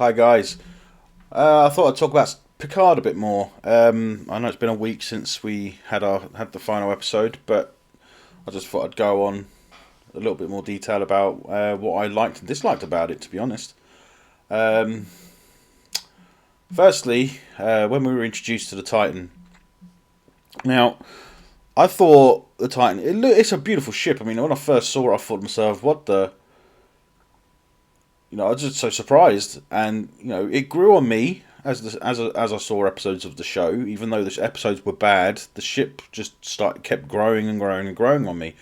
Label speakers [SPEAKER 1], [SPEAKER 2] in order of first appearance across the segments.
[SPEAKER 1] Hi guys. I thought I'd talk about Picard a bit more. I know it's been a week since we had the final episode, but I just thought I'd go on a little bit more detail about what I liked and disliked about it. To be honest, um, firstly, when we were introduced to the Titan, now I thought the Titan it's a beautiful ship. I mean, when I first saw it, I thought to myself, "What the." I was just so surprised, and it grew on me as I saw episodes of the show. Even though the episodes were bad, the ship just kept growing and growing and growing on me,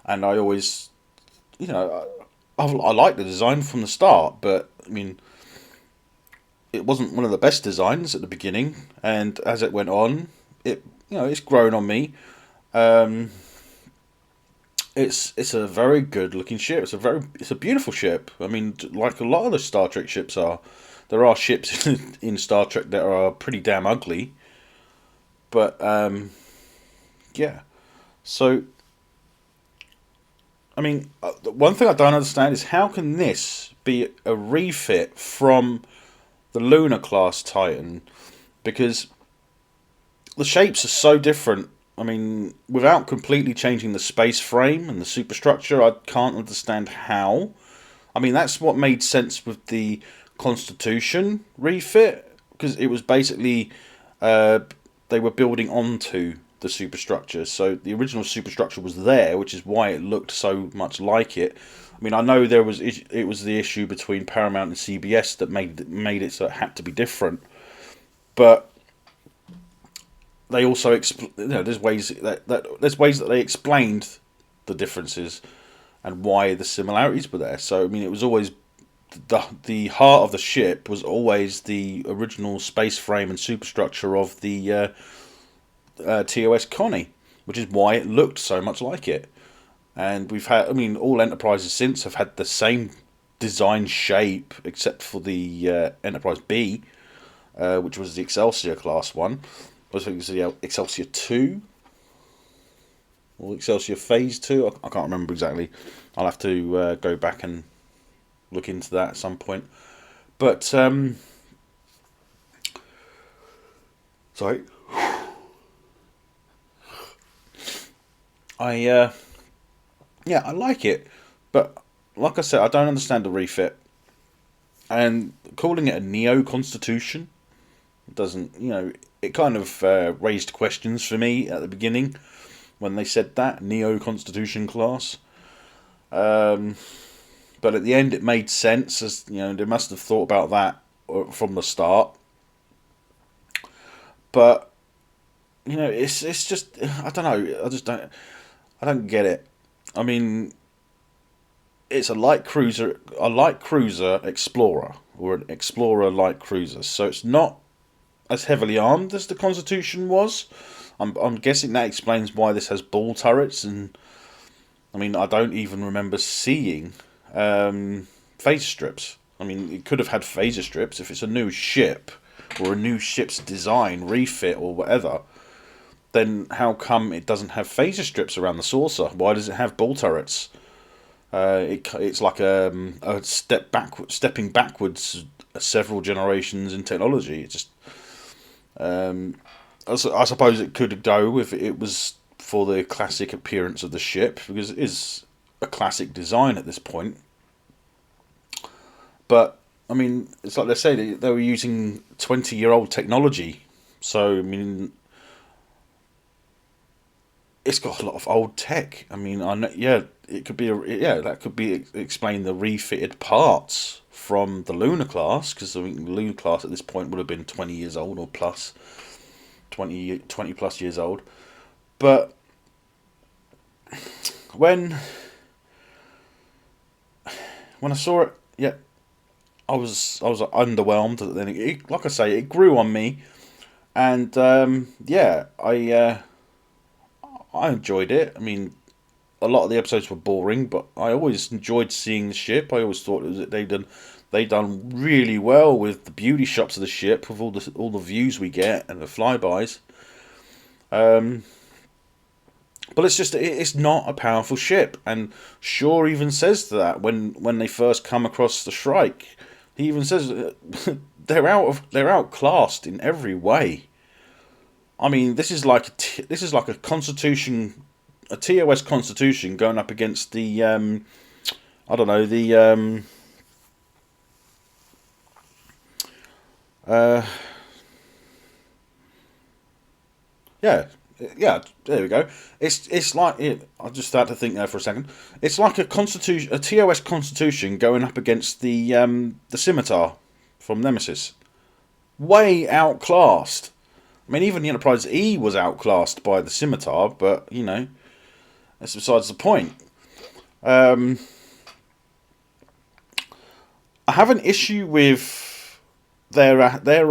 [SPEAKER 1] and I always, you know, I liked the design from the start, but I mean, it wasn't one of the best designs at the beginning, and as it went on, it's grown on me. Um, it's a very good looking ship. It's a beautiful ship. I mean, like a lot of the Star Trek ships are. There are ships in Star Trek that are pretty damn ugly, but yeah. So I mean, the one thing I don't understand is how can this be a refit from the Lunar class Titan? Because the shapes are so different. I mean, without completely changing the space frame and the superstructure, I can't understand how. I mean, that's what made sense with the Constitution refit, because it was basically uh, they were building onto the superstructure. So the original superstructure was there, which is why it looked so much like it. I mean, I know it was the issue between Paramount and CBS that made it so it had to be different, but they also there's ways that they explained the differences and why the similarities were there. So I mean, it was always the heart of the ship was always the original space frame and superstructure of the TOS Connie, which is why it looked so much like it. And we've had, I mean, all Enterprises since have had the same design shape except for the Enterprise B, which was the Excelsior class one. I think it was the Excelsior 2 or Excelsior Phase 2. I can't remember exactly. I'll have to go back and look into that at some point. But, sorry. I like it. But, like I said, I don't understand the refit. And calling it a Neo Constitution doesn't, it kind of raised questions for me at the beginning when they said that Neo Constitution class. But at the end, it made sense, as they must have thought about that from the start. But it's just I don't know. I don't get it. I mean, it's a light cruiser explorer, or an explorer light cruiser. So it's not as heavily armed as the Constitution was. I'm guessing that explains why this has ball turrets, and I mean, I don't even remember seeing phaser strips. I mean, it could have had phaser strips if it's a new ship or a new ship's design, refit, or whatever. Then how come it doesn't have phaser strips around the saucer? Why does it have ball turrets? It's like a stepping backwards several generations in technology. It just I suppose it could go if it was for the classic appearance of the ship, because it is a classic design at this point. But I mean, it's like they say they were using 20-year-old technology. So I mean, it's got a lot of old tech. I mean, I know, yeah, it could be that could be explain the refitted parts from the Lunar class, because I think the Lunar class at this point would have been 20 years old or plus, 20 plus years old. But when I saw it, yeah, I was underwhelmed. Then like I say, it grew on me, and I enjoyed it. I mean, a lot of the episodes were boring, but I always enjoyed seeing the ship. I always thought that they done really well with the beauty shots of the ship, with all the views we get and the flybys. Um, but it's not a powerful ship, and Shaw even says that when they first come across the Shrike, He even says they're outclassed in every way. I mean, this is like a constitution, a TOS constitution going up against the I don't know, the uh yeah, yeah, there we go. It's like I just started to think there for a second. It's like a constitution, a TOS constitution going up against the scimitar from Nemesis. Way outclassed. I mean, even the Enterprise E was outclassed by the scimitar, but you know, that's besides the point. Um, I have an issue with their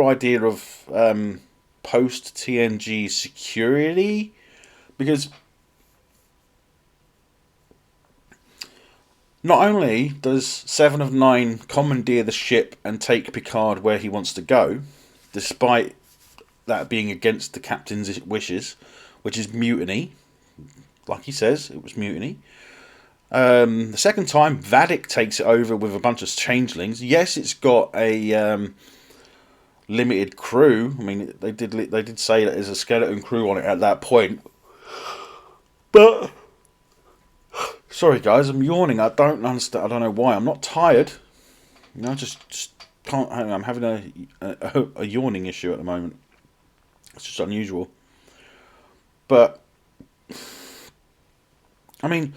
[SPEAKER 1] idea of post TNG security, because not only does Seven of Nine commandeer the ship and take Picard where he wants to go, despite that being against the captain's wishes, which is mutiny. Like he says, it was mutiny. The second time, Vadik takes it over with a bunch of changelings. Yes, it's got a limited crew. I mean, they did say that there's a skeleton crew on it at that point. But sorry, guys, I'm yawning. I don't understand. I don't know why. I'm not tired. You know, just can't. I'm having a yawning issue at the moment. It's just unusual. But I mean,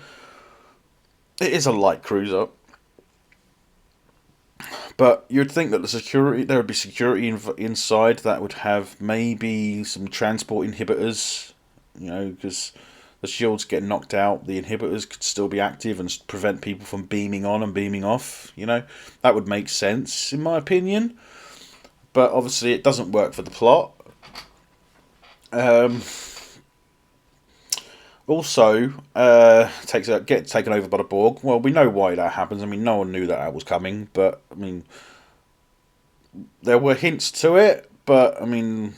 [SPEAKER 1] it is a light cruiser. But you'd think that there would be security inside that would have maybe some transport inhibitors, you know, because the shields get knocked out, the inhibitors could still be active and prevent people from beaming on and beaming off, you know. That would make sense, in my opinion. But obviously it doesn't work for the plot. Also, get taken over by the Borg. Well, we know why that happens. I mean, no one knew that was coming, but I mean, there were hints to it. But I mean,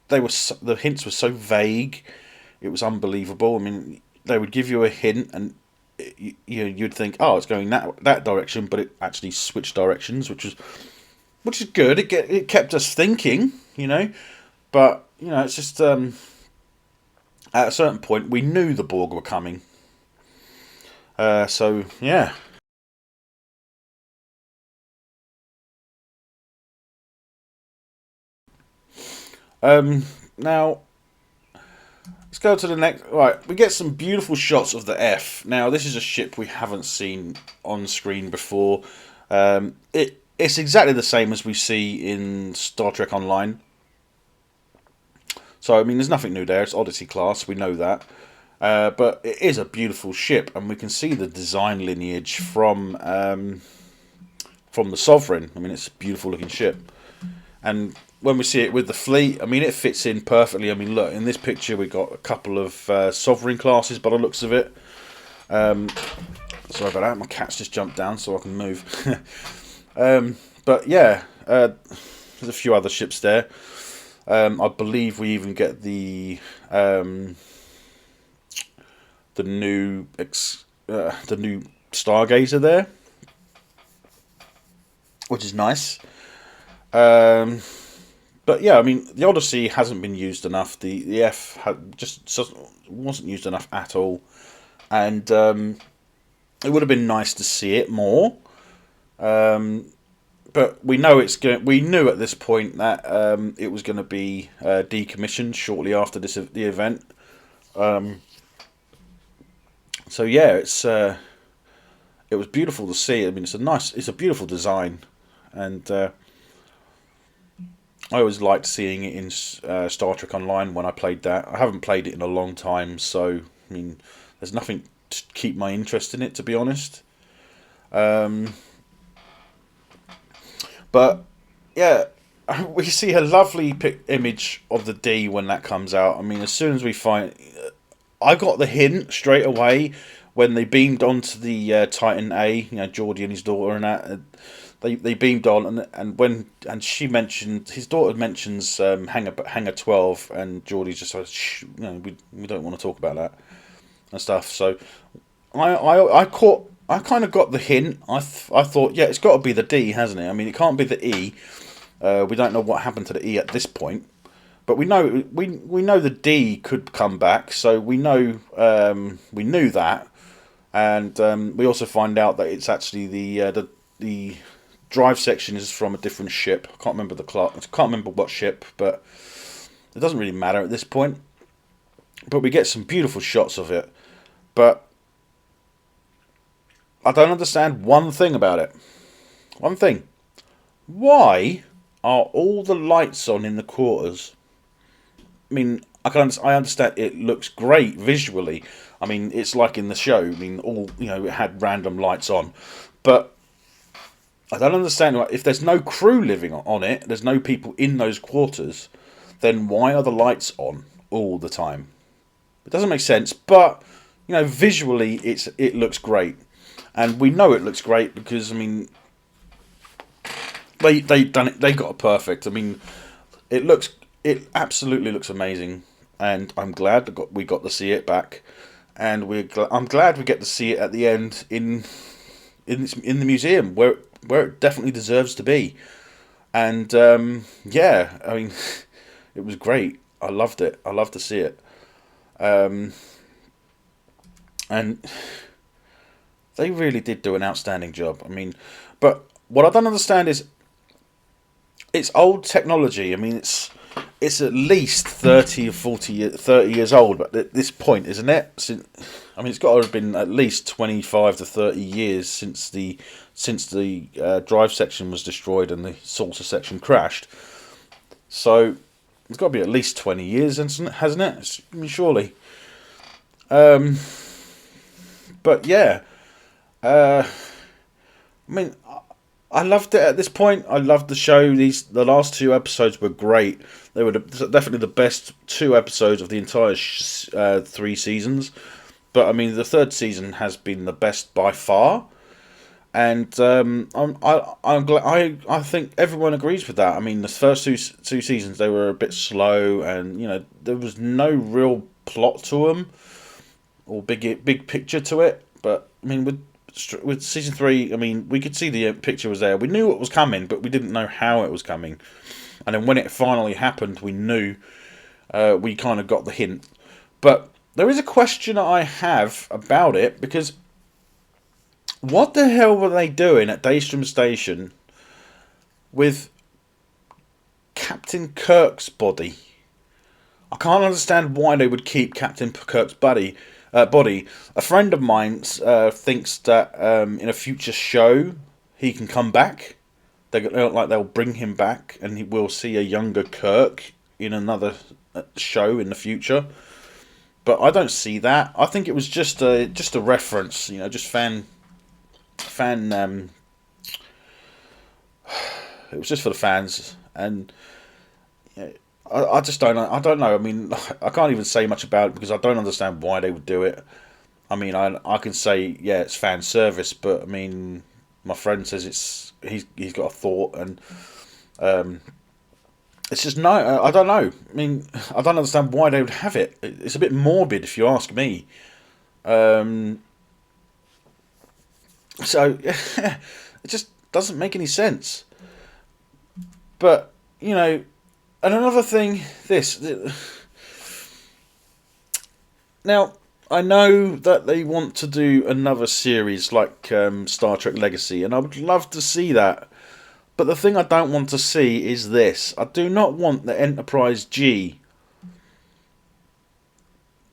[SPEAKER 1] the hints were so vague, it was unbelievable. I mean, they would give you a hint, and you'd think, oh, it's going that direction, but it actually switched directions, which is good. It kept us thinking, you know. But you know, it's just at a certain point, we knew the Borg were coming. So, yeah. Now, let's go to the next. Right, we get some beautiful shots of the F. Now, this is a ship we haven't seen on screen before. It's exactly the same as we see in Star Trek Online. So, I mean, there's nothing new there. It's Odyssey class, we know that. But it is a beautiful ship, and we can see the design lineage from the Sovereign. I mean, it's a beautiful looking ship. And when we see it with the fleet, I mean, it fits in perfectly. I mean, look, in this picture, we've got a couple of Sovereign classes by the looks of it. Sorry about that, my cat's just jumped down so I can move. But yeah, there's a few other ships there. I believe we even get the new Stargazer there, which is nice. But yeah, I mean, the Odyssey hasn't been used enough. The F just wasn't used enough at all, and it would have been nice to see it more. But we know we knew at this point that it was going to be decommissioned shortly after the event. So yeah, it was beautiful to see. I mean, it's a beautiful design, and I always liked seeing it in Star Trek Online when I played that. I haven't played it in a long time, so I mean, there's nothing to keep my interest in it, to be honest. But yeah, we see a lovely image of the D when that comes out. I mean, as soon as we find, I got the hint straight away when they beamed onto the Titan A. You know, Geordi and his daughter and that. They beamed on, and she mentioned, his daughter mentions Hangar 12, and Geordi's just like, shh, you know, we don't want to talk about that and stuff. So I I kind of got the hint. I thought, yeah, it's got to be the D, hasn't it? I mean, it can't be the E. We don't know what happened to the E at this point, but we know the D could come back. So we knew that, and we also find out that it's actually the drive section is from a different ship. I can't remember what ship, but it doesn't really matter at this point. But we get some beautiful shots of it. But I don't understand one thing about it. One thing. Why are all the lights on in the quarters? I mean, I understand it looks great visually. I mean, it's like in the show. I mean, it had random lights on. But I don't understand. If there's no crew living on it, there's no people in those quarters, then why are the lights on all the time? It doesn't make sense, but visually it looks great, and we know it looks great because I mean they done it. They got it perfect. I mean, it absolutely looks amazing, and I'm glad we got to see it back, and I'm glad we get to see it at the end in the museum where it definitely deserves to be, and yeah, I mean, it was great. I loved it. I loved to see it. And they really did do an outstanding job. I mean, but what I don't understand is it's old technology. I mean, it's at least 30 or 30 years old at this point, isn't it? I mean, it's got to have been at least 25 to 30 years since the drive section was destroyed and the saucer section crashed. So it's got to be at least 20 years, hasn't it? I mean, surely. But yeah, I mean, I loved it at this point. I loved the show. The last two episodes were great. They were definitely the best two episodes of the entire 3 seasons. But I mean, the third season has been the best by far. And I'm glad. I think everyone agrees with that. I mean, the first two seasons they were a bit slow, and there was no real plot to them or big picture to it. But I mean, with season 3, I mean, we could see the picture was there. We knew it was coming, but we didn't know how it was coming. And then when it finally happened, we knew. We kind of got the hint. But there is a question I have about it, because what the hell were they doing at Daystrom Station with Captain Kirk's body? I can't understand why they would keep Captain Kirk's body. A friend of mine thinks that in a future show he can come back. They'll bring him back, and we'll see a younger Kirk in another show in the future. But I don't see that. I think it was just a reference, just fan. It was just for the fans, and I just don't know. I don't know. I mean, I can't even say much about it because I don't understand why they would do it. I mean, I can say it's fan service, but I mean, my friend says he's got a thought, and it's just no. I don't know. I mean, I don't understand why they would have it. It's a bit morbid, if you ask me. So it just doesn't make any sense. But and another thing, now I know that they want to do another series like Star Trek Legacy, and I would love to see that. But the thing I don't want to see is this. I do not want the Enterprise G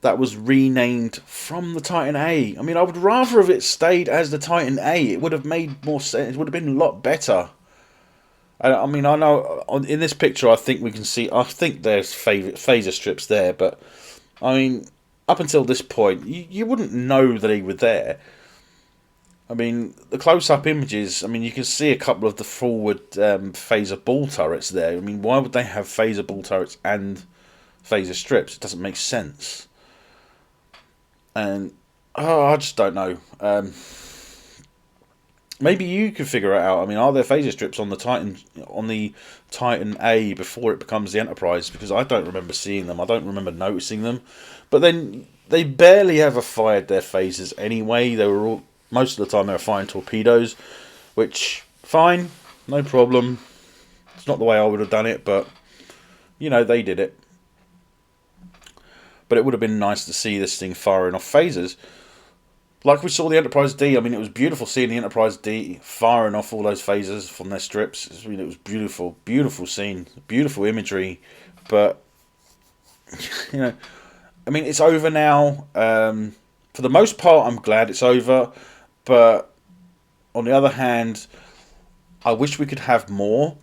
[SPEAKER 1] that was renamed from the Titan A. I mean, I would rather have it stayed as the Titan A. It would have made more sense. It would have been a lot better. I mean, I know in this picture, I think we can see. I think there's phaser strips there, but I mean, up until this point, you wouldn't know that they were there. I mean, the close-up images. I mean, you can see a couple of the forward phaser ball turrets there. I mean, why would they have phaser ball turrets and phaser strips? It doesn't make sense. And I just don't know. Maybe you could figure it out. I mean, are there phaser strips on the Titan A before it becomes the Enterprise? Because I don't remember seeing them. I don't remember noticing them. But then they barely ever fired their phasers anyway. They were all Most of the time, they were firing torpedoes, which fine, no problem. It's not the way I would have done it, but they did it. But it would have been nice to see this thing firing off phasers. Like we saw the Enterprise D. I mean, it was beautiful seeing the Enterprise D firing off all those phasers from their strips. It was beautiful, beautiful scene, beautiful imagery. But, I mean, it's over now. For the most part, I'm glad it's over. But, on the other hand, I wish we could have more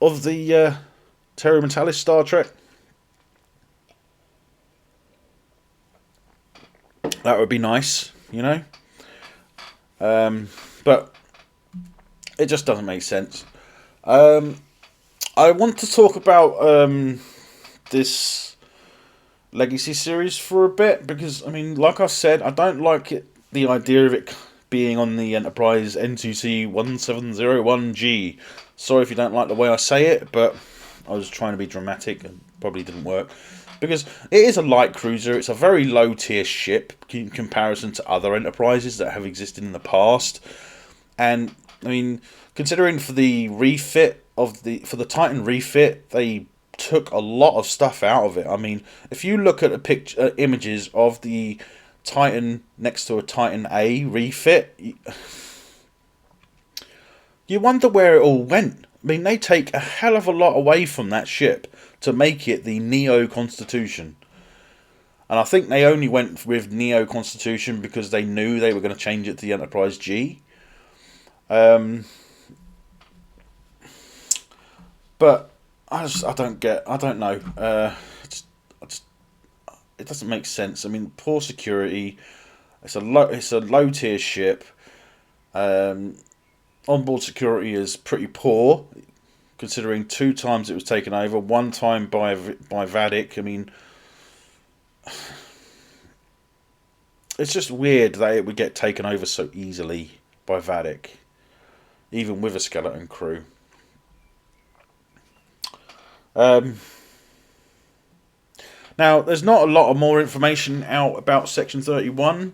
[SPEAKER 1] of the Terra Mentalis Star Trek. That would be nice, but it just doesn't make sense. I want to talk about this Legacy series for a bit, because, I mean, like I said, I don't like the idea of it being on the Enterprise N2C 1701G. Sorry if you don't like the way I say it, but I was trying to be dramatic and probably didn't work. Because it is a light cruiser, it's a very low tier ship in comparison to other Enterprises that have existed in the past. And I mean, considering for the Titan refit, they took a lot of stuff out of it. I mean, if you look at images of the Titan next to a Titan A refit, you wonder where it all went. I mean, they take a hell of a lot away from that ship to make it the Neo Constitution. And I think they only went with Neo Constitution because they knew they were going to change it to the Enterprise G. But I don't know. It doesn't make sense. I mean, poor security. It's a low tier ship. Onboard security is pretty poor, considering 2 times it was taken over. 1 time by Vadik. I mean, it's just weird that it would get taken over so easily by Vadik, even with a skeleton crew. Now, there's not a lot of more information out about Section 31.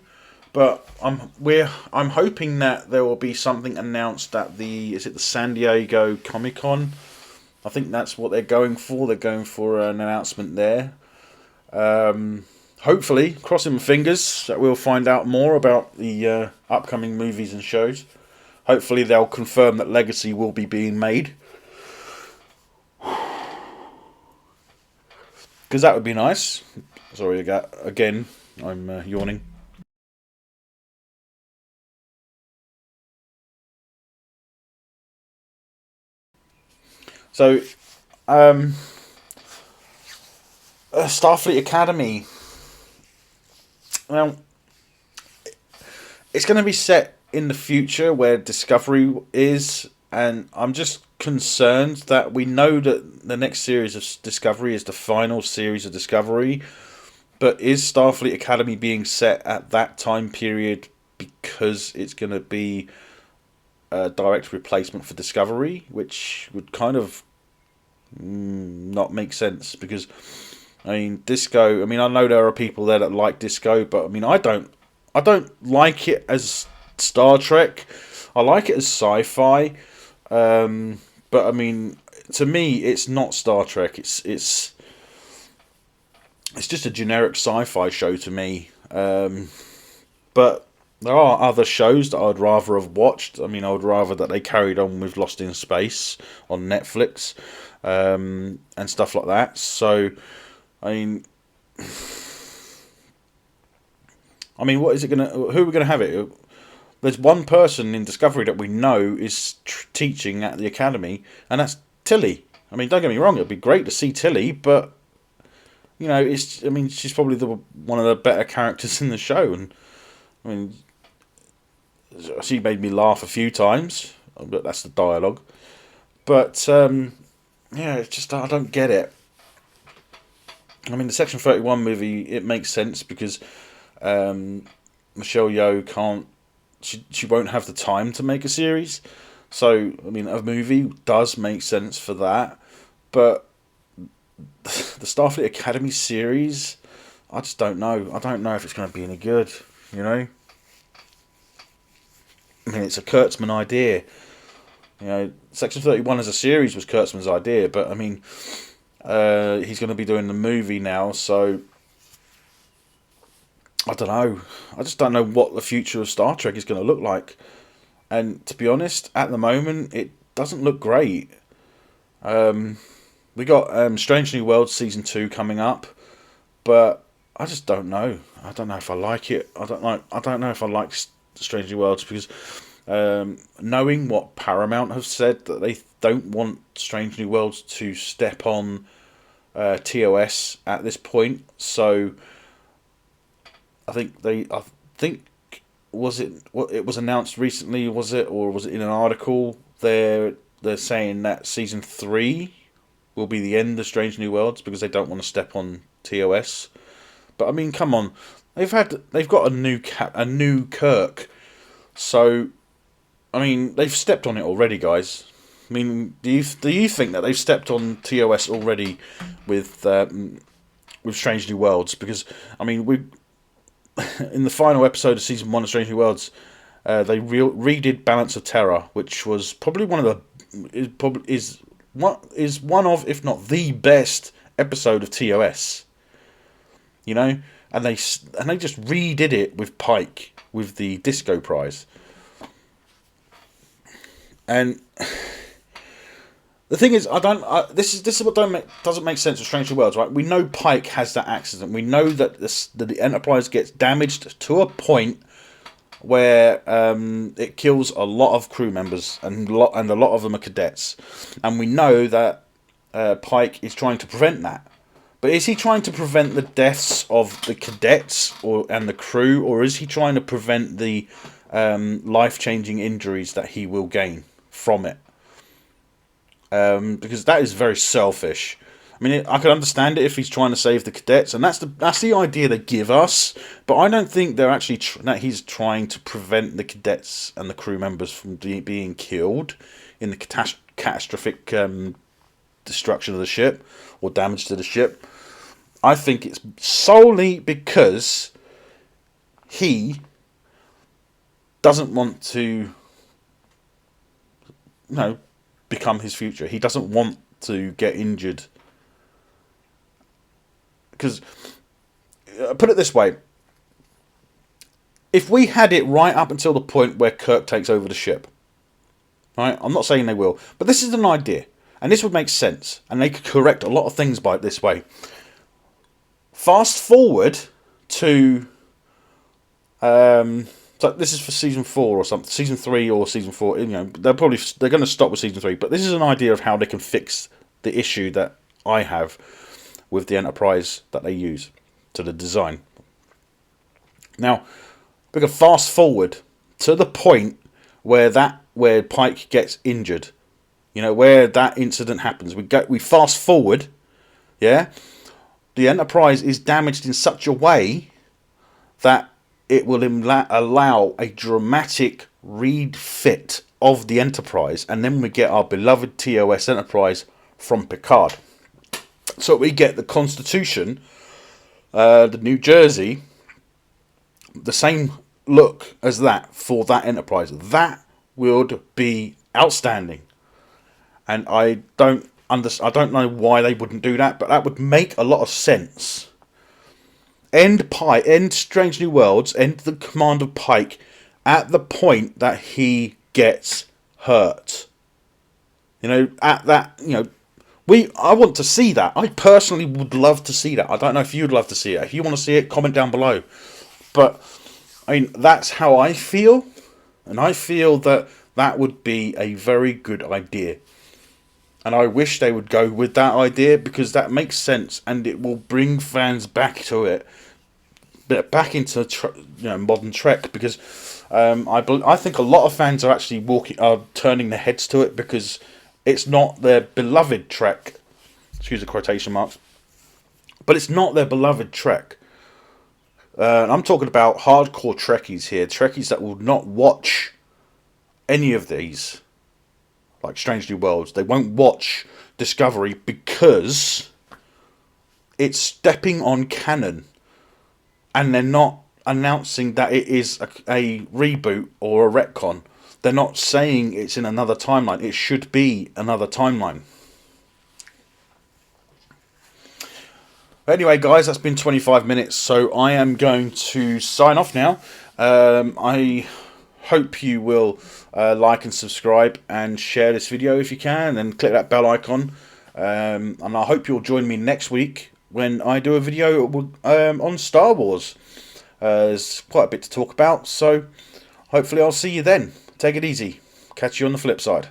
[SPEAKER 1] But I'm hoping that there will be something announced at the San Diego Comic-Con. I think that's what they're going for. They're going for an announcement there. Hopefully, crossing my fingers that we'll find out more about the upcoming movies and shows. Hopefully they'll confirm that Legacy will be being made. Because that would be nice. Sorry again, I'm yawning. So, Starfleet Academy. Well, it's going to be set in the future where Discovery is, and I'm just concerned that we know that the next series of Discovery is the final series of Discovery, but is Starfleet Academy being set at that time period because it's going to be a direct replacement for Discovery, which would kind of not make sense, because I mean, Disco, I mean, I know there are people there that like Disco, but I mean, I don't like it as Star Trek. I like it as sci-fi, but I mean, to me, it's not Star Trek. It's just a generic sci-fi show to me. But there are other shows that I'd rather have watched. I mean, I would rather that they carried on with Lost in Space on Netflix, and stuff like that. So, I mean, what is it gonna? Who are we gonna have it? There's one person in Discovery that we know is teaching at the academy, and that's Tilly. I mean, don't get me wrong; it'd be great to see Tilly, but I mean, she's probably one of the better characters in the show, and I mean, she made me laugh a few times, but that's the dialogue. But yeah, it's just I don't get it. I mean, the Section 31 movie, it makes sense because Michelle Yeoh can't. She won't have the time to make a series, so I mean, a movie does make sense for that. But the Starfleet Academy series, I just don't know. I don't know if it's going to be any good. I mean, it's a Kurtzman idea. You know, Section 31 as a series was Kurtzman's idea, but I mean, he's going to be doing the movie now, so I don't know. I just don't know what the future of Star Trek is going to look like. And to be honest, at the moment, it doesn't look great. We got Strange New Worlds Season 2 coming up, but I just don't know. I don't know if I like it. I don't know if I like Strange New Worlds, because knowing what Paramount have said, that they don't want Strange New Worlds to step on TOS at this point. So I think was it what it was announced recently? Was it, or was it in an article? They're saying that season 3 will be the end of Strange New Worlds because they don't want to step on TOS. But I mean, come on, they've got a new Kirk, so I mean they've stepped on it already, guys. I mean, do you think that they've stepped on TOS already with Strange New Worlds? Because I mean, we in the final episode of season 1 of Strange New Worlds, they redid Balance of Terror, which was probably one of, if not the best episode of TOS. You know, and they just redid it with Pike with the Disco Prize. And the thing is, this is what doesn't make sense with Strange New Worlds, right? We know Pike has that accident. We know that the Enterprise gets damaged to a point where it kills a lot of crew members, and a lot of them are cadets. And we know that Pike is trying to prevent that. But is he trying to prevent the deaths of the cadets and the crew, or is he trying to prevent the life-changing injuries that he will gain from it? Because that is very selfish. I mean, I can understand it if he's trying to save the cadets, and that's the idea they give us. But I don't think they're actually that he's trying to prevent the cadets and the crew members from being killed in the catastrophic destruction of the ship or damage to the ship. I think it's solely because he doesn't want to, become his future. He doesn't want to get injured. Because, put it this way, if we had it right up until the point where Kirk takes over the ship, right? I'm not saying they will, but this is an idea, and this would make sense, and they could correct a lot of things by it this way. Fast forward to, so this is for season 4 or something, season 3 or season 4. They're going to stop with season 3, but this is an idea of how they can fix the issue that I have with the Enterprise that they use to the design. Now, we can fast forward to the point where Pike gets injured. Where that incident happens. We fast forward, yeah. The Enterprise is damaged in such a way that it will allow a dramatic refit of the Enterprise, and then we get our beloved TOS Enterprise from Picard. So we get the Constitution, the New Jersey, the same look as that for that Enterprise. That would be outstanding, and I don't know why they wouldn't do that, but that would make a lot of sense. End Strange New Worlds, end the command of Pike at the point that he gets hurt. At that, I want to see that. I personally would love to see that. I don't know if you'd love to see it. If you want to see it, comment down below. But, I mean, that's how I feel. And I feel that would be a very good idea. And I wish they would go with that idea, because that makes sense. And it will bring fans back to it. Back into modern Trek. Because I think a lot of fans are actually turning their heads to it, because it's not their beloved Trek. Excuse the quotation marks. But it's not their beloved Trek. I'm talking about hardcore Trekkies here. Trekkies that will not watch any of these. Like Strange New Worlds. They won't watch Discovery because it's stepping on canon. And they're not announcing that it is a reboot or a retcon. they're not saying it's in another timeline. It should be another timeline. Anyway, guys, that's been 25 minutes, so I am going to sign off now. I hope you will like and subscribe and share this video if you can, and click that bell icon. And I hope you'll join me next week when I do a video on Star Wars. There's quite a bit to talk about, so hopefully I'll see you then. Take it easy. Catch you on the flip side.